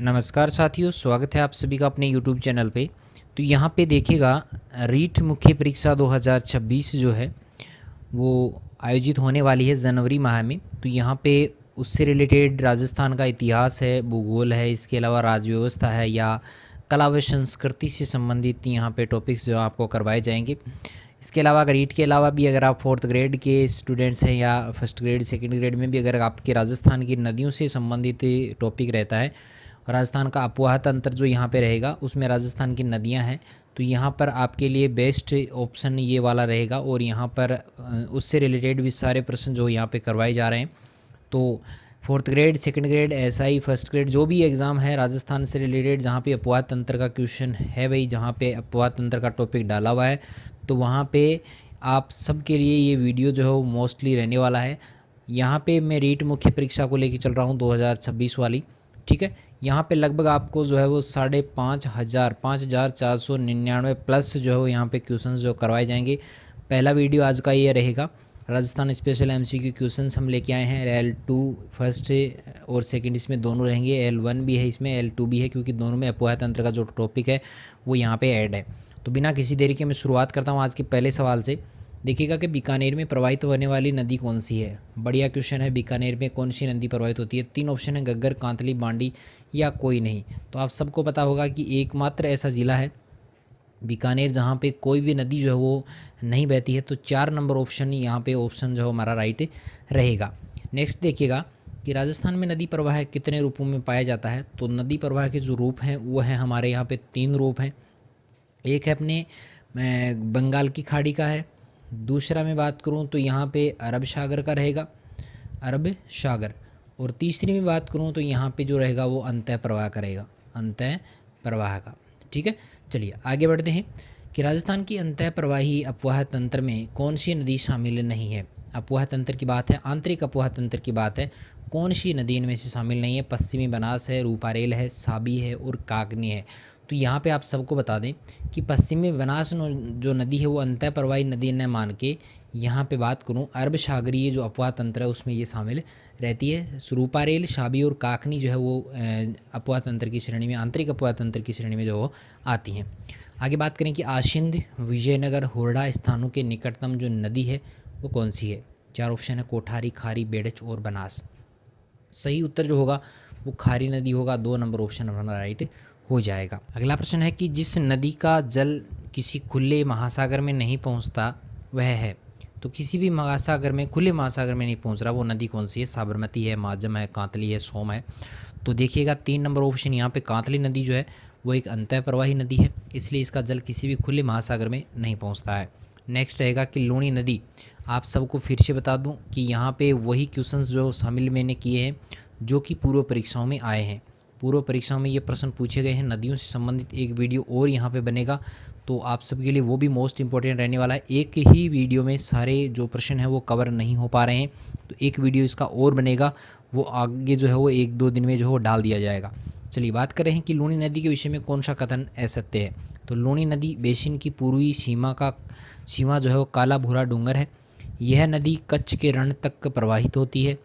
नमस्कार साथियों, स्वागत है आप सभी का अपने YouTube चैनल पे। तो यहाँ पे देखिएगा, रीट मुख्य परीक्षा 2026 जो है वो आयोजित होने वाली है जनवरी माह में। तो यहाँ पे उससे रिलेटेड राजस्थान का इतिहास है, भूगोल है, इसके अलावा राज्य व्यवस्था है या कला व संस्कृति से संबंधित यहाँ पे टॉपिक्स जो आपको करवाए जाएंगे। इसके अलावा अगर रीट के अलावा भी अगर आप फोर्थ ग्रेड के स्टूडेंट्स हैं या फर्स्ट ग्रेड सेकंड ग्रेड में भी अगर आपके राजस्थान की नदियों से संबंधित टॉपिक रहता है, राजस्थान का अपवाह तंत्र जो यहाँ पे रहेगा उसमें राजस्थान की नदियाँ हैं, तो यहाँ पर आपके लिए बेस्ट ऑप्शन ये वाला रहेगा। और यहाँ पर उससे रिलेटेड भी सारे प्रश्न जो यहाँ पे करवाए जा रहे हैं। तो fourth grade second grade SI first grade जो भी एग्ज़ाम है राजस्थान से रिलेटेड जहाँ पे अपवाह तंत्र का क्वेश्चन है भाई, जहाँ पे अपवाह तंत्र का टॉपिक डाला हुआ है, तो वहाँ पे आप सब के लिए ये वीडियो जो है वो मोस्टली रहने वाला है। यहाँ पे मैं रीट मुख्य परीक्षा को लेकर चल रहा हूँ 2026 वाली, ठीक है। यहाँ पे लगभग आपको जो है वो 5499 प्लस जो है वो यहाँ पे क्वेश्चंस जो करवाए जाएंगे। पहला वीडियो आज का ये रहेगा, राजस्थान स्पेशल एमसीक्यू क्वेश्चंस हम लेके आए हैं। L2 फर्स्ट और सेकंड इसमें दोनों रहेंगे, L1 भी है इसमें, L2 भी है, क्योंकि दोनों में अपवाह तंत्र का जो टॉपिक है वो यहाँ पे ऐड है। तो बिना किसी देरी के मैं शुरुआत करता हूँ आज के पहले सवाल से। देखिएगा कि बीकानेर में प्रवाहित होने वाली नदी कौन सी है। बढ़िया क्वेश्चन है। बीकानेर में कौन सी नदी प्रवाहित होती है? तीन ऑप्शन है, घग्गर, कांतली, बांडी या कोई नहीं। तो आप सबको पता होगा कि एकमात्र ऐसा ज़िला है बीकानेर जहाँ पे कोई भी नदी जो है वो नहीं बहती है। तो 4 नंबर ऑप्शन यहाँ पे ऑप्शन जो है हमारा राइट रहेगा। नेक्स्ट देखिएगा कि राजस्थान में नदी प्रवाह कितने रूपों में पाया जाता है। तो नदी प्रवाह के जो रूप हैं वो हैं हमारे यहाँ पे 3 रूप हैं। एक है अपने बंगाल की खाड़ी का है, दूसरा मैं बात करूँ तो यहाँ पे अरब सागर का रहेगा, अरब सागर, और तीसरी में बात करूँ तो यहाँ पे जो रहेगा वो अंतः प्रवाह का रहेगा, अंतः प्रवाह का। ठीक है, चलिए आगे बढ़ते हैं कि राजस्थान की अंतः प्रवाही अपवाह तंत्र में कौन सी नदी शामिल नहीं है। अपवाह तंत्र की बात है, आंतरिक अपवाह तंत्र की बात है, कौन सी नदी इनमें से शामिल नहीं है? पश्चिमी बनास है, रूपारेल है, साबी है और काकनी है। तो यहाँ पे आप सबको बता दें कि पश्चिमी बनास जो नदी है वो अंतः प्रवाही नदी न मान के यहाँ पे बात करूँ अरब सागरीय जो अपवाह तंत्र है उसमें ये शामिल रहती है। रूपारेल, साबी और काकनी जो है वो अपवाह तंत्र की श्रेणी में, आंतरिक अपवाह तंत्र की श्रेणी में जो वो आती हैं। आगे बात करें कि आशिंद, विजयनगर, होरडा स्थानों के निकटतम जो नदी है वो कौन सी है? 4 ऑप्शन है, कोठारी, खारी, बेड़च और बनास। सही उत्तर जो होगा वो खारी नदी होगा। 2 नंबर ऑप्शन हमारा राइट हो जाएगा। अगला प्रश्न है कि जिस नदी का जल किसी खुले महासागर में नहीं पहुंचता वह है। तो किसी भी महासागर में, खुले महासागर में नहीं पहुंच रहा, वो नदी कौन सी है? साबरमती है, माजम है, कांतली है, सोम है। तो देखिएगा 3 नंबर ऑप्शन यहाँ पे कांतली नदी जो है वो एक अंतः प्रवाही नदी है, इसलिए इसका जल किसी भी खुले महासागर में नहीं पहुँचता है। नेक्स्ट रहेगा कि लूणी नदी। आप सबको फिर से बता दूं कि यहाँ पे वही क्वेश्चंस जो शामिल मैंने किए हैं जो कि पूर्व परीक्षाओं में आए हैं। पूर्व परीक्षाओं में ये प्रश्न पूछे गए हैं। नदियों से संबंधित एक वीडियो और यहाँ पे बनेगा, तो आप सबके लिए वो भी मोस्ट इंपॉर्टेंट रहने वाला है। एक ही वीडियो में सारे जो प्रश्न हैं वो कवर नहीं हो पा रहे हैं, तो एक वीडियो इसका और बनेगा, वो आगे जो है वो 1-2 दिन में जो है वो डाल दिया जाएगा। चलिए बात कर रहे हैं कि लूणी नदी के विषय में कौन सा कथन असत्य है। तो लूणी नदी बेसिन की पूर्वी सीमा जो है वो काला भूरा डूंगर है। यह नदी कच्छ के रण तक प्रवाहित होती है।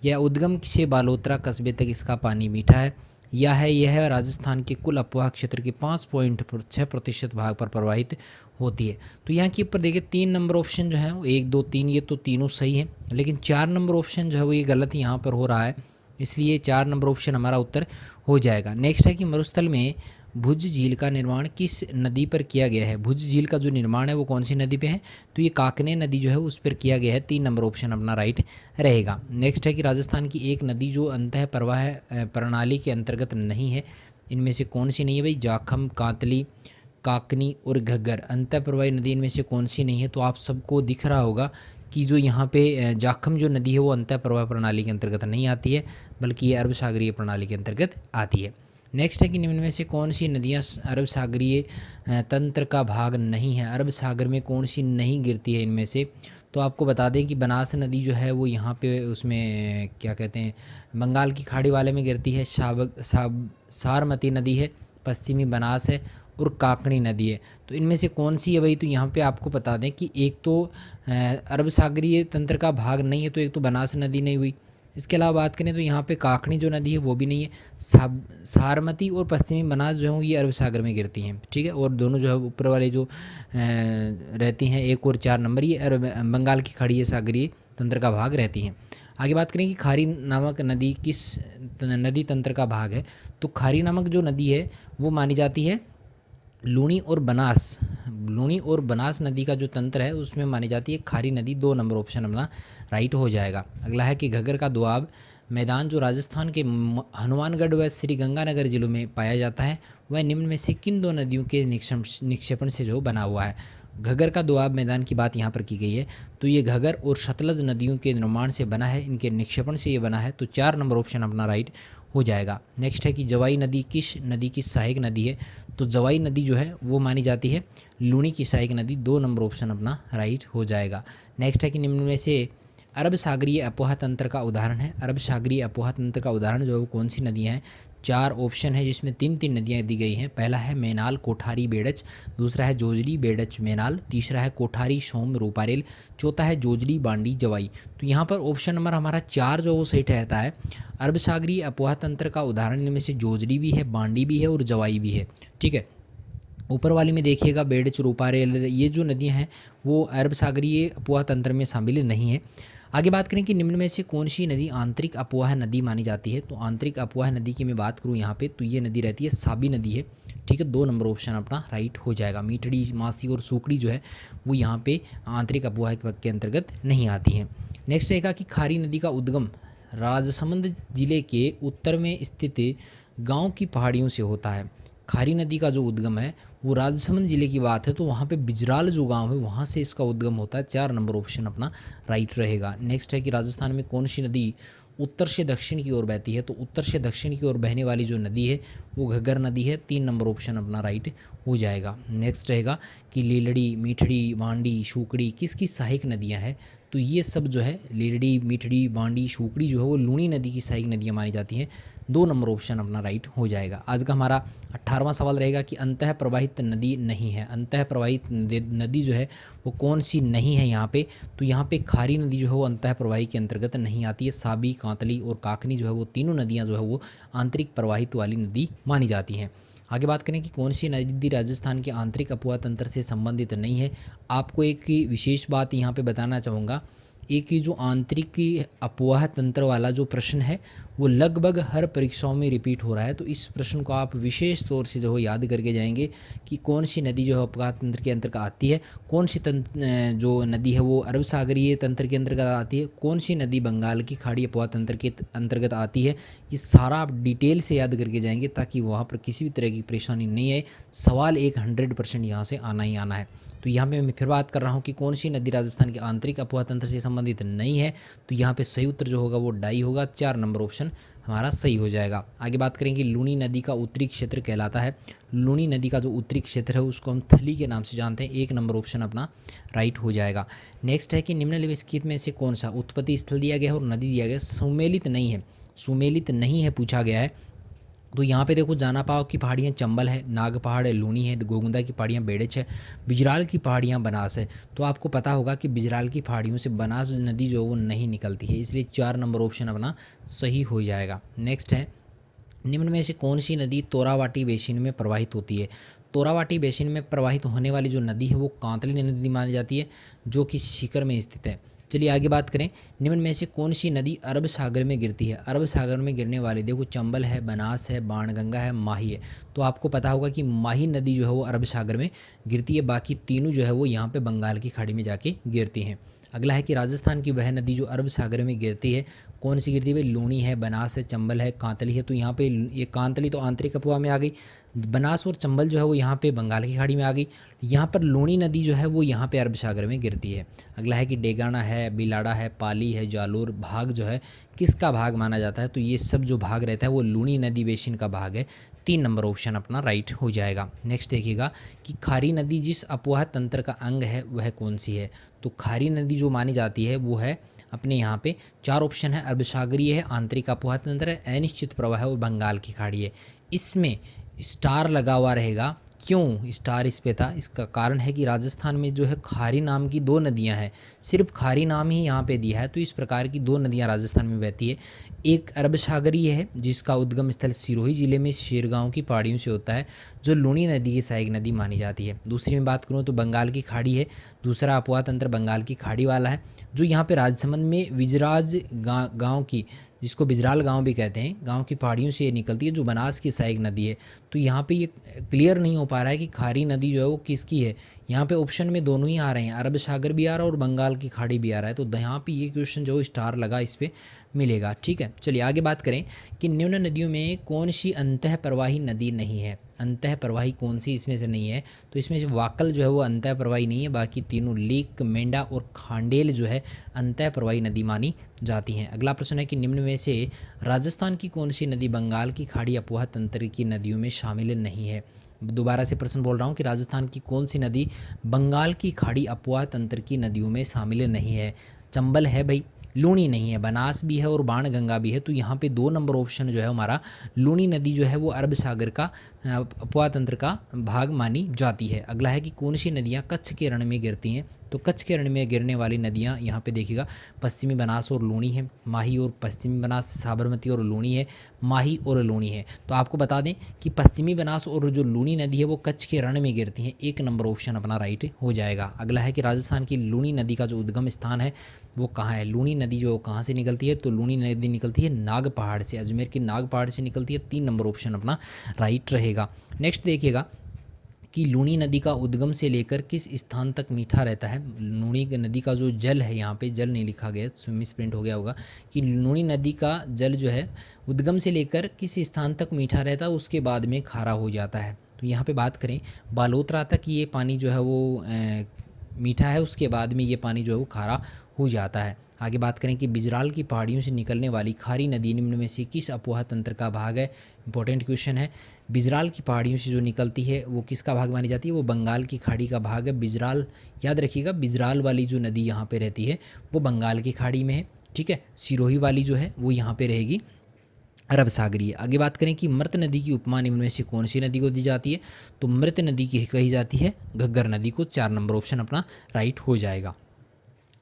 यह उद्गम से बालोतरा कस्बे तक इसका पानी मीठा है। यह राजस्थान के कुल अपवाह क्षेत्र के 5.6% भाग पर प्रवाहित होती है। तो यहाँ के ऊपर देखिए 3 नंबर ऑप्शन जो है वो 1, 2, 3 ये तो तीनों सही हैं, लेकिन 4 नंबर ऑप्शन जो है वो ये गलत यहाँ पर हो रहा है, इसलिए 4 नंबर ऑप्शन हमारा उत्तर हो जाएगा। नेक्स्ट है कि मरुस्थल में भुज झील का निर्माण किस नदी पर किया गया है। भुज झील का जो निर्माण है वो कौन सी नदी पे है? तो ये काकने नदी जो है उस पर किया गया है। 3 नंबर ऑप्शन अपना राइट रहेगा। नेक्स्ट है कि राजस्थान की एक नदी जो अंतः प्रवाह प्रणाली के अंतर्गत नहीं है, इनमें से कौन सी नहीं है भाई? जाखम, कांतली, काकनी और घग्गर। अंतः प्रवाही नदी इनमें से कौन सी नहीं है? तो आप सबको दिख रहा होगा कि जो यहाँ पे जाखम जो नदी है वो अंतः प्रवाह प्रणाली के अंतर्गत नहीं आती है, बल्कि ये अरब सागरीय प्रणाली के अंतर्गत आती है। नेक्स्ट है कि निम्न में से कौन सी नदियाँ अरब सागरीय तंत्र का भाग नहीं है। अरब सागर में कौन सी नहीं गिरती है इनमें से? तो आपको बता दें कि बनास नदी जो है वो यहाँ पे उसमें क्या कहते हैं, बंगाल की खाड़ी वाले में गिरती है। सारमती नदी है, पश्चिमी बनास है और काकणी नदी है। तो इनमें से कौन सी है भाई? तो यहाँ पे आपको बता दें कि एक तो अरब सागरीय तंत्र का भाग नहीं है, तो एक तो बनास नदी नहीं हुई, इसके अलावा बात करें तो यहाँ पे काकनी जो नदी है वो भी नहीं है। साबरमती और पश्चिमी बनास जो है ये अरब सागर में गिरती हैं, ठीक है। और दोनों जो है ऊपर वाले जो रहती हैं 1 और 4 नंबर, ये अरब बंगाल की खाड़ी सागरीय तंत्र का भाग रहती हैं। आगे बात करें कि खारी नामक नदी किस नदी तंत्र का भाग है, तो खारी नामक जो नदी है वो मानी जाती है लूणी और बनास नदी का जो तंत्र है उसमें मानी जाती है खारी नदी। 2 नंबर ऑप्शन अपना राइट हो जाएगा। अगला है कि घग्गर का दोआब मैदान जो राजस्थान के हनुमानगढ़ व श्री गंगानगर जिलों में पाया जाता है वह निम्न में से किन 2 नदियों के निक्षेपण से जो बना हुआ है। घग्गर का दोआब मैदान की बात यहाँ पर की गई है, तो ये घग्गर और सतलज नदियों के निर्माण से बना है, इनके निक्षेपण से ये बना है, तो 4 नंबर ऑप्शन अपना राइट हो जाएगा। नेक्स्ट है कि जवाई नदी किस नदी की सहायक नदी है, तो जवाई नदी जो है वो मानी जाती है लूणी की सहायक नदी। 2 नंबर ऑप्शन अपना राइट हो जाएगा। नेक्स्ट है कि निम्न में से अरब सागरीय अपोहा तंत्र का उदाहरण है। अरब सागरीय अपोहा तंत्र का उदाहरण जो है वो कौन सी नदियाँ हैं, 4 ऑप्शन है जिसमें 3 नदियाँ दी गई हैं। पहला है मैनाल कोठारी बेड़च, दूसरा है जोजली बेड़च मैनाल, तीसरा है कोठारी सोम रूपारेल, चौथा है जोजली बांडी जवाई। तो यहाँ पर ऑप्शन नंबर हमारा 4 जो वो सही ठहरता है। अरब सागरीय अपोहा तंत्र का उदाहरण इनमें से जोजली भी है, बांडी भी है और जवाई भी है, ठीक है। ऊपर वाली में देखिएगा बेड़च रूपारेल, ये जो नदियाँ हैं वो अरब सागरीय अपोहा तंत्र में शामिल नहीं है। आगे बात करें कि निम्न में से कौन सी नदी आंतरिक अपोहा नदी मानी जाती है, तो आंतरिक अपोहा नदी की मैं बात करूँ यहाँ पे तो ये नदी रहती है साबी नदी है, ठीक है। 2 नंबर ऑप्शन अपना राइट हो जाएगा। मीठड़ी, मासी और सूखड़ी जो है वो यहाँ पे आंतरिक अपोहा के अंतर्गत नहीं आती हैं। नेक्स्ट रहेगा कि खारी नदी का उद्गम राजसमंद जिले के उत्तर में स्थित गाँव की पहाड़ियों से होता है। खारी नदी का जो उद्गम है वो राजसमंद जिले की बात है, तो वहाँ पे बिजराल जो गांव है वहाँ से इसका उद्गम होता है। 4 नंबर ऑप्शन अपना राइट रहेगा। नेक्स्ट है कि राजस्थान में कौन सी नदी उत्तर से दक्षिण की ओर बहती है, तो उत्तर से दक्षिण की ओर बहने वाली जो नदी है वो घग्गर नदी है। 3 नंबर ऑप्शन अपना राइट हो जाएगा। नेक्स्ट रहेगा कि लीलड़ी, मीठड़ी, बांडी, शूकड़ी किसकी सहायक नदियाँ हैं, तो ये सब जो है लीलड़ी, मीठड़ी, बांडी, शूकड़ी जो है वो लूणी नदी की सहायक नदियाँ मानी जाती हैं। 2 नंबर ऑप्शन अपना राइट हो जाएगा। आज का हमारा 18वां सवाल रहेगा कि अंतः प्रवाहित नदी नहीं है। अंतः प्रवाहित नदी जो है वो कौन सी नहीं है यहाँ पे, तो यहाँ पे खारी नदी जो है वो अंतः प्रवाही के अंतर्गत नहीं आती है। साबी, कांतली और काकनी जो है वो तीनों नदियाँ जो है वो आंतरिक प्रवाहित वाली नदी मानी जाती हैं। आगे बात करें कि कौन सी नदी राजस्थान के आंतरिक अपोहा तंत्र से संबंधित नहीं है। आपको एक विशेष बात यहाँ पे बताना चाहूँगा, एक जो आंतरिक अपोहा तंत्र वाला जो प्रश्न है वो लगभग हर परीक्षाओं में रिपीट हो रहा है, तो इस प्रश्न को आप विशेष तौर से जो है याद करके जाएंगे कि कौन सी नदी जो है अपोहा तंत्र के अंतर्गत आती है, कौन सी जो नदी है वो अरब सागरीय तंत्र के अंतर्गत आती है, कौन सी नदी बंगाल की खाड़ी अपोहा तंत्र के अंतर्गत आती है। ये सारा आप डिटेल से याद करके जाएंगे ताकि वहाँ पर किसी भी तरह की परेशानी नहीं आए। सवाल 100% यहाँ से आना ही आना है। तो यहाँ पे मैं फिर बात कर रहा हूँ कि कौन सी नदी राजस्थान के आंतरिक अपोहा तंत्र से संबंधित नहीं है, तो यहाँ पे सही उत्तर जो होगा वो डाई होगा। 4 नंबर ऑप्शन हमारा सही हो जाएगा। आगे बात करेंगे लूणी नदी का उत्तरी क्षेत्र कहलाता है। लूणी नदी का जो उत्तरी क्षेत्र है उसको हम थली के नाम से जानते हैं। 1 नंबर ऑप्शन अपना राइट हो जाएगा। नेक्स्ट है कि निम्नलिखित में से कौन सा उत्पत्ति स्थल दिया गया है और नदी दिया गया सुमेलित नहीं है, सुमेलित नहीं है पूछा गया है। तो यहाँ पे देखो जाना पाव की पहाड़ियाँ चंबल है, नाग पहाड़ है लूणी है, गोगुंदा की पहाड़ियाँ बेड़च है, बिजराल की पहाड़ियाँ बनास है। तो आपको पता होगा कि बिजराल की पहाड़ियों से बनास नदी जो वो नहीं निकलती है, इसलिए 4 नंबर ऑप्शन अपना सही हो जाएगा। नेक्स्ट है निम्न में से कौन सी नदी तोरावाटी बेसिन में प्रवाहित होती है। तोरावाटी बेसिन में प्रवाहित होने वाली जो नदी है वो कांतली नदी मानी जाती है जो कि सीकर में स्थित है। चलिए आगे बात करें, निम्न में से कौन सी नदी अरब सागर में गिरती है। अरब सागर में गिरने वाली देखो चंबल है, बनास है, बाणगंगा है, माही है। तो आपको पता होगा कि माही नदी जो है वो अरब सागर में गिरती है, बाकी तीनों जो है वो यहाँ पे बंगाल की खाड़ी में जाके गिरती हैं। अगला है कि राजस्थान की वह नदी जो अरब सागर में गिरती है कौन सी गिरती है, भाई लूणी है, बनास है, चंबल है, कांतली है। तो यहाँ पे ये कांतली तो आंतरिक अपोहा में आ गई, बनास और चंबल जो है वो यहाँ पे बंगाल की खाड़ी में आ गई। यहाँ पर लूणी नदी जो है वो यहाँ पे अरब सागर में गिरती है। अगला है कि डेगाना है, बिलाड़ा है, पाली है, जालोर भाग जो है किसका भाग माना जाता है, तो ये सब जो भाग रहता है वो लूणी नदी बेसिन का भाग है। 3 नंबर ऑप्शन अपना राइट हो जाएगा। नेक्स्ट देखिएगा कि खारी नदी जिस अपोहा तंत्र का अंग है वह कौन सी है। तो खारी नदी जो मानी जाती है वो है अपने यहाँ पे 4 ऑप्शन है, अरब सागरीय है, आंतरिक अपोहा तंत्र है, अनिश्चित प्रवाह है और बंगाल की खाड़ी है। इसमें स्टार लगा हुआ रहेगा क्यों स्टार इस पे था, इसका कारण है कि राजस्थान में जो है खारी नाम की 2 नदियां हैं, सिर्फ खारी नाम ही यहाँ पे दिया है। तो इस प्रकार की 2 नदियां राजस्थान में बहती है। एक अरब सागरीय है जिसका उद्गम स्थल सिरोही जिले में शेरगांव की पहाड़ियों से होता है, जो लूणी नदी की सहायक नदी मानी जाती है। दूसरी में बात करूँ तो बंगाल की खाड़ी है, दूसरा अफवाह तंत्र बंगाल की खाड़ी वाला है, जो यहाँ पे राजसमंद में विजराज गाँव की, जिसको बिजराल गांव भी कहते हैं, गांव की पहाड़ियों से ये निकलती है, जो बनास की सहायक नदी है। तो यहाँ पे ये क्लियर नहीं हो पा रहा है कि खारी नदी जो है वो किसकी है। यहाँ पे ऑप्शन में दोनों ही आ रहे हैं, अरब सागर भी आ रहा है और बंगाल की खाड़ी भी आ रहा है। तो यहाँ पे ये क्वेश्चन जो स्टार लगा इस पर मिलेगा। ठीक है, चलिए आगे बात करें कि निम्न नदियों में कौन सी अंतः प्रवाही नदी नहीं है। अंतः प्रवाही कौन सी इसमें से नहीं है, तो इसमें से वाकल जो है वो अंतः प्रवाही नहीं है, बाकी तीनों लीक, मेंढा और खांडेल जो है अंतः प्रवाही नदी मानी जाती हैं। अगला प्रश्न है कि निम्न में से राजस्थान की कौन सी नदी बंगाल की खाड़ी अपोहा तंत्र की नदियों में शामिल नहीं है। दोबारा से प्रश्न बोल रहा हूँ कि राजस्थान की कौन सी नदी बंगाल की खाड़ी अपोहा तंत्र की नदियों में शामिल नहीं है। चंबल है भाई, लूणी नहीं है, बनास भी है और बाणगंगा भी है। तो यहाँ पे 2 नंबर ऑप्शन जो है हमारा, लूणी नदी जो है वो अरब सागर का अपोहा तंत्र का भाग मानी जाती है। अगला है कि कौन सी नदियाँ कच्छ के रण में गिरती हैं। तो कच्छ के रण में गिरने वाली नदियाँ यहाँ पे देखिएगा, पश्चिमी बनास और लूणी है, माही और पश्चिमी बनास, साबरमती और लूणी है, माही और लूणी है। तो आपको बता दें कि पश्चिमी बनास और जो लूणी नदी है वो कच्छ के रण में गिरती हैं। 1 नंबर ऑप्शन अपना राइट हो जाएगा। अगला है कि राजस्थान की लूणी नदी का जो उद्गम स्थान है वो कहाँ है। लूणी नदी जो कहाँ से निकलती है, तो लूणी नदी निकलती है नाग पहाड़ से, अजमेर के नाग पहाड़ से निकलती है। 3 नंबर ऑप्शन अपना राइट रहेगा। नेक्स्ट देखिएगा कि लूणी नदी का उद्गम से लेकर किस स्थान तक मीठा रहता है। लूणी नदी का जो जल है, यहाँ पे जल नहीं लिखा गया, मिस प्रिंट हो गया होगा, कि लूणी नदी का जल जो है उद्गम से लेकर किस स्थान तक मीठा रहता है, उसके बाद में खारा हो जाता है। तो यहाँ पे बात करें बालोतरा तक ये पानी जो है वो मीठा है, उसके बाद में ये पानी जो है वो खारा हो जाता है। आगे बात करें कि बिजराल की पहाड़ियों से निकलने वाली खारी नदी निम्न में से किस अपोहा तंत्र का भाग है। इंपॉर्टेंट क्वेश्चन है। बिजराल की पहाड़ियों से जो निकलती है वो किसका भाग मानी जाती है, वो बंगाल की खाड़ी का भाग है। बिजराल याद रखिएगा, बिजराल वाली जो नदी यहाँ पे रहती है वो बंगाल की खाड़ी में है। ठीक है, सिरोही वाली जो है वो यहाँ पे रहेगी अरब सागरीय। आगे बात करें कि मृत नदी की उपमा निम्न में से कौन सी नदी को दी जाती है, तो मृत नदी की कही जाती है घग्गर नदी को। 4 नंबर ऑप्शन अपना राइट हो जाएगा।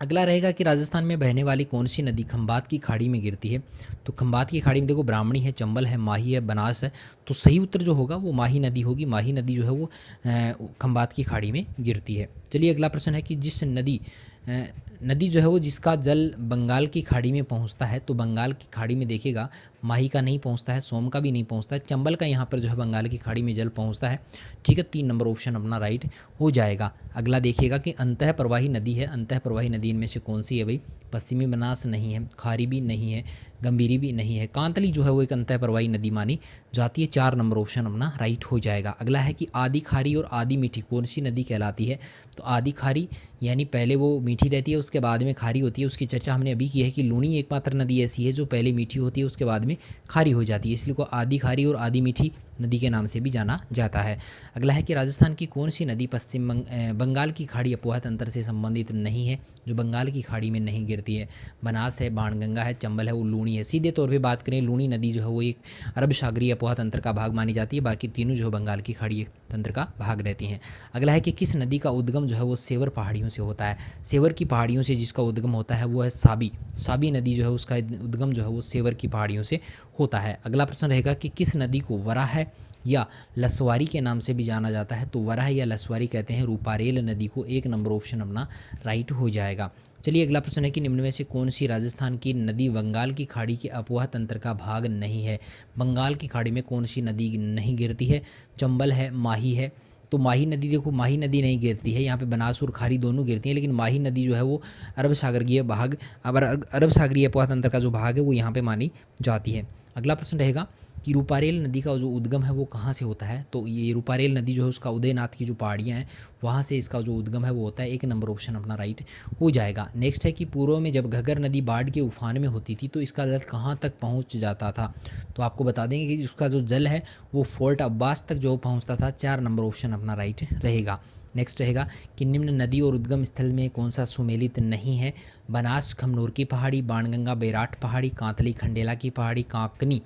अगला रहेगा कि राजस्थान में बहने वाली कौन सी नदी खंबात की खाड़ी में गिरती है। तो खंबात की खाड़ी में देखो ब्राह्मणी है, चंबल है, माही है, बनास है। तो सही उत्तर जो होगा वो माही नदी होगी। माही नदी जो है वो खंबात की खाड़ी में गिरती है। चलिए अगला प्रश्न है कि जिस नदी जो है वो जिसका जल बंगाल की खाड़ी में पहुंचता है, तो बंगाल की खाड़ी में देखिएगा माही का नहीं पहुंचता है, सोम का भी नहीं पहुंचता है, चंबल का यहाँ पर जो है बंगाल की खाड़ी में जल पहुंचता है। ठीक है, 3 नंबर ऑप्शन अपना राइट हो जाएगा। अगला देखिएगा कि अंतः प्रवाही नदी है, अंतः प्रवाही नदी इनमें से कौन सी है भाई। पश्चिमी बनास नहीं है, खारी भी नहीं है, गंभीरी भी नहीं है, कांतली जो है वो एक अंतः प्रवाही नदी मानी जाती है। 4 नंबर ऑप्शन अपना राइट हो जाएगा। अगला है कि आदि खारी और आदि मीठी कौन सी नदी कहलाती है। तो आदि खारी यानी पहले वो मीठी रहती है उसके बाद में खारी होती है, उसकी चर्चा हमने अभी की है कि लूणी एकमात्र नदी ऐसी है जो पहले मीठी होती है उसके बाद में खारी हो जाती है, इसलिए को आदि खारी और आदि मीठी नदी के नाम से भी जाना जाता है। अगला है कि राजस्थान की कौन सी नदी पश्चिम बंगाल की खाड़ी अपोहा तंत्र से संबंधित नहीं है, जो बंगाल की खाड़ी में नहीं गिरती है। बनास है, बाणगंगा है, चंबल है, वो लूणी है। सीधे तौर पे बात करें लूणी नदी जो है वो एक अरब सागरीय अपोहा तंत्र का भाग मानी जाती है, बाकी तीनों जो है बंगाल की खाड़ी तंत्र का भाग रहती हैं। अगला है कि किस नदी का उद्गम जो है वो सेवर पहाड़ियों से होता है। सेवर की पहाड़ियों से जिसका उद्गम होता है वो है साबी। साबी नदी जो है उसका उद्गम जो है वो सेवर की पहाड़ियों से होता है। अगला प्रश्न रहेगा कि किस नदी को वराह या लसवारी के नाम से भी जाना जाता है। तो वराह या लसवारी कहते हैं रूपारेल नदी को। 1 नंबर ऑप्शन अपना राइट हो जाएगा। चलिए अगला प्रश्न है कि निम्न में से कौन सी राजस्थान की नदी बंगाल की खाड़ी के अपोहा तंत्र का भाग नहीं है। बंगाल की खाड़ी में कौन सी नदी नहीं गिरती है। चंबल है, माही है। तो माही नदी देखो, माही नदी नहीं गिरती है, यहाँ पे बनास और खारी दोनों गिरती हैं, लेकिन माही नदी जो है वो अरब सागरीय भाग, अरब सागरीय अपोहा तंत्र का जो भाग है वो यहाँ पे मानी जाती है। अगला प्रश्न रहेगा कि रूपारेल नदी का जो उद्गम है वो कहाँ से होता है। तो ये रूपारेल नदी जो है उसका उदयनाथ की जो पहाड़ियाँ हैं वहाँ से इसका जो उद्गम है वो होता है। 1 नंबर ऑप्शन अपना राइट हो जाएगा। नेक्स्ट है कि पूर्व में जब घग्गर नदी बाढ़ के उफान में होती थी तो इसका जल कहाँ तक पहुँच जाता था। तो आपको बता देंगे कि उसका जो जल है वो फोर्ट अब्बास तक जो पहुँचता था। 4 नंबर ऑप्शन अपना राइट रहेगा। नेक्स्ट रहेगा कि निम्न नदी और उद्गम स्थल में कौन सा सुमेलित नहीं है। बनास खमनोर की पहाड़ी, बाणगंगा बैराट पहाड़ी, कांतली खंडेला की पहाड़ी, कांकनी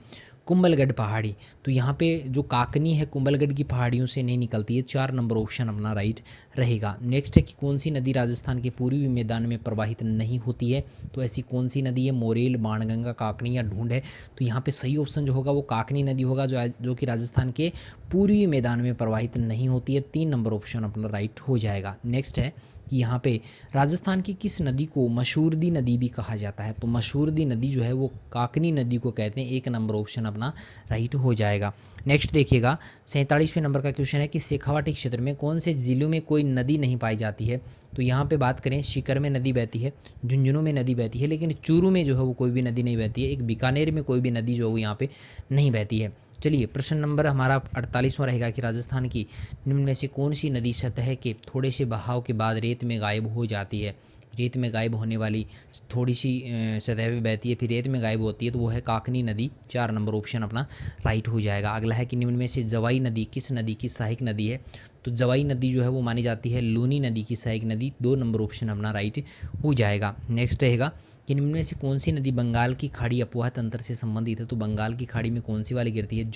कुंभलगढ़ पहाड़ी, तो यहाँ पे जो काकनी है कुंभलगढ़ की पहाड़ियों से नहीं निकलती है, 4 नंबर ऑप्शन अपना राइट रहेगा। नेक्स्ट है कि कौन सी नदी राजस्थान के पूर्वी मैदान में प्रवाहित नहीं होती है, तो ऐसी कौन सी नदी है, मोरेल, बाणगंगा, काकनी या ढूंढ है, तो यहाँ पे सही ऑप्शन जो होगा वो काकनी नदी होगा, जो कि राजस्थान के पूर्वी मैदान में प्रवाहित नहीं होती है, 3 नंबर ऑप्शन अपना राइट हो जाएगा। नेक्स्ट है कि यहाँ पे राजस्थान की किस नदी को मशहूरदी नदी भी कहा जाता है, तो मशहूरदी नदी जो है वो काकनी नदी को कहते हैं, 1 नंबर ऑप्शन अपना राइट हो जाएगा। नेक्स्ट देखिएगा 47वें नंबर का क्वेश्चन है कि शेखावाटी क्षेत्र में कौन से ज़िलों में कोई नदी नहीं पाई जाती है, तो यहाँ पे बात करें सीकर में नदी बहती है, झुंझुनू में नदी बहती है, लेकिन चूरू में जो है वो कोई भी नदी नहीं बहती है, एक बीकानेर में कोई भी नदी जो है वो यहाँ पे नहीं बहती है। चलिए प्रश्न नंबर हमारा 48वां रहेगा कि राजस्थान की निम्न में से कौन सी नदी सतह के थोड़े से बहाव के बाद रेत में गायब हो जाती है, रेत में गायब होने वाली थोड़ी सी सतह पे बहती है फिर रेत में गायब होती है, तो वो है काकनी नदी, 4 नंबर ऑप्शन अपना राइट हो जाएगा। अगला है कि निम्न में से जवाई नदी किस नदी की सहायक नदी है, तो जवाई नदी जो है वो मानी जाती है लूनी नदी की सहायक नदी, 2 नंबर ऑप्शन अपना राइट हो जाएगा। नेक्स्ट रहेगा कि निम्न में से कौन सी नदी बंगाल की खाड़ी अपवाह तंत्र से संबंधित है, तो बंगाल की खाड़ी में कौन सी वाली गिरती है,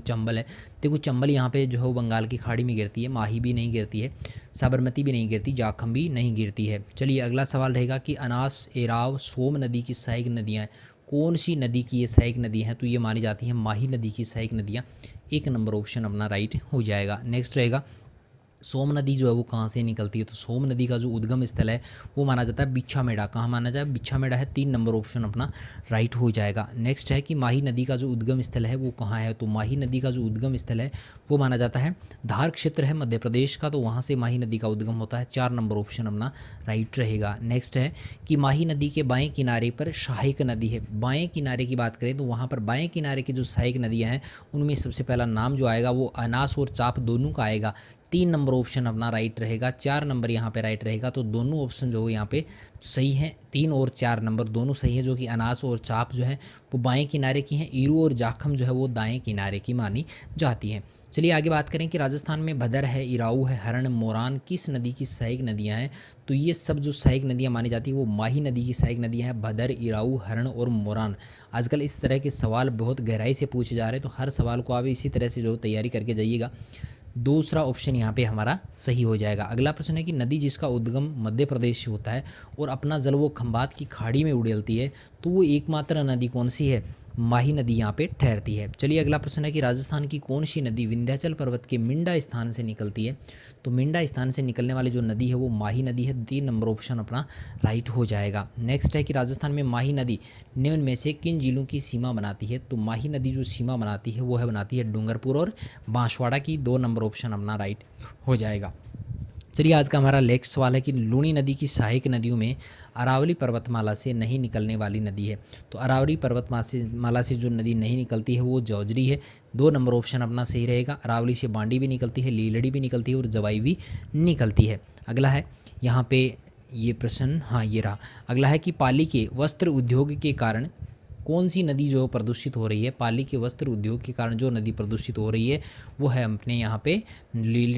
चंबल है, देखो चंबल यहाँ पे जो है वो बंगाल की खाड़ी में गिरती है, माही भी नहीं गिरती है, साबरमती भी नहीं गिरती, जाखम भी नहीं गिरती है। चलिए अगला सवाल रहेगा कि अनास, एराव, सोम नदी की सहायक नदियाँ हैं, कौन सी नदी की ये सहायक नदी हैं, तो ये मानी जाती हैं माही नदी की सहायक नदियाँ, 1 नंबर ऑप्शन अपना राइट हो जाएगा। नेक्स्ट रहेगा सोम नदी जो है वो कहाँ से निकलती है, तो सोम नदी का जो उद्गम स्थल है वो माना जाता है बिच्छामेड़ा, कहाँ माना जाता है, बिच्छामेड़ा है, 3 नंबर ऑप्शन अपना राइट हो जाएगा। नेक्स्ट है कि माही नदी का जो उद्गम स्थल है वो कहाँ है, तो माही नदी का जो उद्गम स्थल है वो माना जाता है धार क्षेत्र है मध्य प्रदेश का, तो वहाँ से माही नदी का उद्गम होता है, 4 नंबर ऑप्शन अपना राइट रहेगा। नेक्स्ट है कि माही नदी के बाएँ किनारे पर सहायक नदी है, बाएँ किनारे की बात करें तो वहाँ पर बाएँ किनारे की जो सहायक नदियाँ हैं उनमें सबसे पहला नाम जो आएगा वो अनास और चाप दोनों का आएगा, 3 नंबर ऑप्शन अपना राइट रहेगा, 4 नंबर यहाँ पे राइट रहेगा, तो दोनों ऑप्शन जो है यहाँ पे सही हैं, 3 और 4 नंबर दोनों सही है, जो कि अनास और चाप जो है वो बाएं किनारे की हैं, ईरू और जाखम जो है वो दाएं किनारे की मानी जाती हैं। चलिए आगे बात करें कि राजस्थान में भदर है, इराऊ है, हरण, मोरान किस नदी की सहायक नदियाँ हैं, तो ये सब जो सहायक नदियाँ मानी जाती है वो माही नदी की सहायक नदियाँ हैं, भदर, इराऊ, हरण और मोरान। आजकल इस तरह के सवाल बहुत गहराई से पूछे जा रहे हैं, तो हर सवाल को आप इसी तरह से जो तैयारी करके जाइएगा, दूसरा ऑप्शन यहाँ पे हमारा सही हो जाएगा। अगला प्रश्न है कि नदी जिसका उद्गम मध्य प्रदेश से होता है और अपना जल वो खंभात की खाड़ी में उड़ेलती है, तो वो एकमात्र नदी कौन सी है, माही नदी यहाँ पे ठहरती है। चलिए अगला प्रश्न है कि राजस्थान की कौन सी नदी विंध्याचल पर्वत के मिंडा स्थान से निकलती है, तो मिंडा स्थान से निकलने वाली जो नदी है वो माही नदी है, 3 नंबर ऑप्शन अपना राइट हो जाएगा। नेक्स्ट है कि राजस्थान में माही नदी निम्न में से किन जिलों की सीमा बनाती है, तो माही नदी जो सीमा बनाती है वो है बनाती है डूंगरपुर और बांसवाड़ा की, 2 नंबर ऑप्शन अपना राइट हो जाएगा। चलिए आज का हमारा नेक्स्ट सवाल है कि लूनी नदी की सहायक नदियों में अरावली पर्वतमाला से नहीं निकलने वाली नदी है, तो अरावली पर्वतमाला से जो नदी नहीं निकलती है वो जौजरी है, 2 नंबर ऑप्शन अपना सही रहेगा। अरावली से बांडी भी निकलती है, लीलड़ी भी निकलती है और जवाई भी निकलती है। अगला है यहाँ पे ये प्रश्न, हाँ ये रहा, अगला है कि पाली के वस्त्र उद्योग के कारण कौन सी नदी जो प्रदूषित हो रही है, पाली के वस्त्र उद्योग के कारण जो नदी प्रदूषित हो रही है वो है अपने यहाँ पे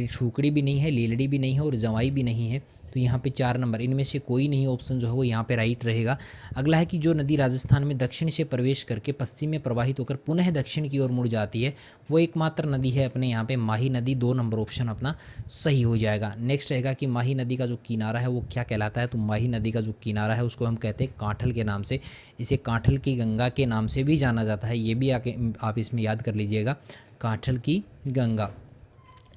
सूकड़ी भी नहीं है, लीलड़ी भी नहीं है और जवाई भी नहीं है, तो यहाँ पे 4 नंबर इनमें से कोई नहीं ऑप्शन जो है वो यहाँ पे राइट रहेगा। अगला है कि जो नदी राजस्थान में दक्षिण से प्रवेश करके पश्चिम में प्रवाहित होकर पुनः दक्षिण की ओर मुड़ जाती है वो एकमात्र नदी है अपने यहाँ पे माही नदी, 2 नंबर ऑप्शन अपना सही हो जाएगा। नेक्स्ट रहेगा कि माही नदी का जो किनारा है वो क्या कहलाता है, तो माही नदी का जो किनारा है उसको हम कहते हैं कांठल के नाम से, इसे कांठल की गंगा के नाम से भी जाना जाता है, ये भी आप इसमें याद कर लीजिएगा, कांठल की गंगा,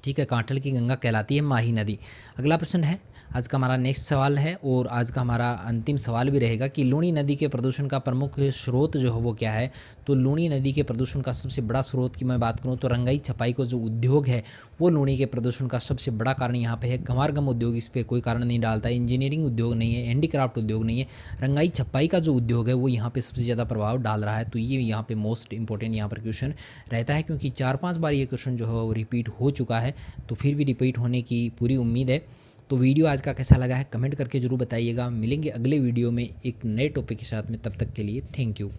ठीक है, कांठल की गंगा कहलाती है माही नदी। अगला प्रश्न है आज का हमारा नेक्स्ट सवाल है और आज का हमारा अंतिम सवाल भी रहेगा कि लूनी नदी के प्रदूषण का प्रमुख स्रोत जो है वो क्या है, तो लूनी नदी के प्रदूषण का सबसे बड़ा स्रोत की मैं बात करूँ तो रंगाई छपाई का जो उद्योग है वो लूनी के प्रदूषण का सबसे बड़ा कारण यहाँ पे है। गंवार उद्योग इस पर कोई कारण नहीं डालता है, इंजीनियरिंग उद्योग नहीं है, हैंडीक्राफ्ट उद्योग नहीं है, रंगाई छपाई का जो उद्योग है वो यहाँ पे सबसे ज़्यादा प्रभाव डाल रहा है, तो ये यहाँ पे मोस्ट इंपॉर्टेंट यहाँ पर क्वेश्चन रहता है, क्योंकि 4-5 बार ये क्वेश्चन जो है वो रिपीट हो चुका है, तो फिर भी रिपीट होने की पूरी उम्मीद है। तो वीडियो आज का कैसा लगा है कमेंट करके ज़रूर बताइएगा। मिलेंगे अगले वीडियो में एक नए टॉपिक के साथ में, तब तक के लिए थैंक यू।